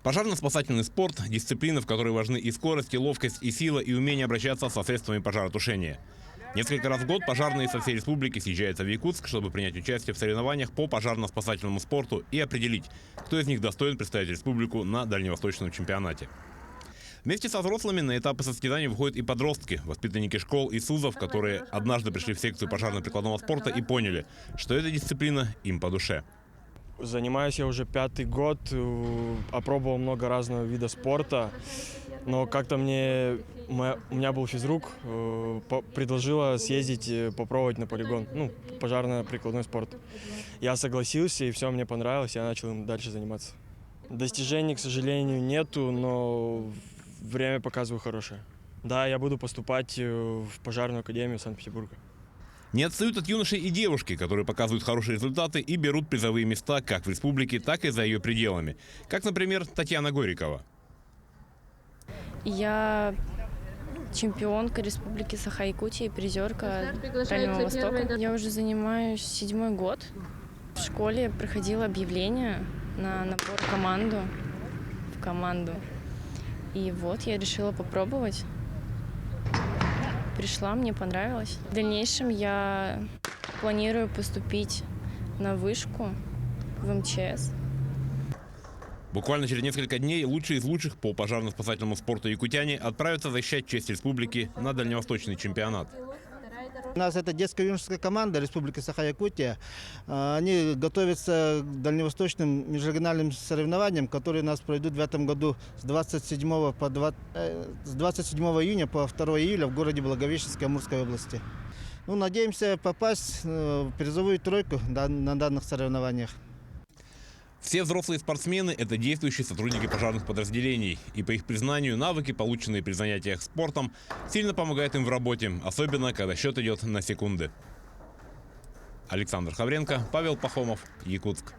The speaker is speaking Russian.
Пожарно-спасательный спорт – дисциплина, в которой важны и скорость, и ловкость, и сила, и умение обращаться со средствами пожаротушения. Несколько раз в год пожарные со всей республики съезжаются в Якутск, чтобы принять участие в соревнованиях по пожарно-спасательному спорту и определить, кто из них достоин представить республику на дальневосточном чемпионате. Вместе со взрослыми на этапы состязаний выходят и подростки, воспитанники школ и СУЗов, которые однажды пришли в секцию пожарно-прикладного спорта и поняли, что эта дисциплина им по душе. Занимаюсь я уже 5-й год, опробовал много разного вида спорта, но как-то у меня был физрук, предложила съездить попробовать на полигон, пожарно-прикладной спорт. Я согласился, и все, мне понравилось, я начал им дальше заниматься. Достижений, к сожалению, нету, но время показываю хорошее. Да, я буду поступать в пожарную академию Санкт-Петербурга. Не отстают от юношей и девушки, которые показывают хорошие результаты и берут призовые места как в республике, так и за ее пределами. Как, например, Татьяна Горикова. Я чемпионка Республики Саха-Якутия и призерка Дальнего Востока. Я уже занимаюсь 7-й год. В школе проходило объявление на набор в команду. И вот я решила попробовать. Пришла, мне понравилось. В дальнейшем я планирую поступить на вышку в МЧС. Буквально через несколько дней лучшие из лучших по пожарно-спасательному спорту якутяне отправятся защищать честь республики на дальневосточный чемпионат. У нас это детская юношеская команда Республики Саха-Якутия. Они готовятся к дальневосточным межрегиональным соревнованиям, которые у нас пройдут в этом году с 27 июня по 2 июля в городе Благовещенской Амурской области. Надеемся попасть в призовую тройку на данных соревнованиях. Все взрослые спортсмены – это действующие сотрудники пожарных подразделений. И по их признанию, навыки, полученные при занятиях спортом, сильно помогают им в работе, особенно когда счет идет на секунды. Александр Хавренко, Павел Пахомов, Якутск.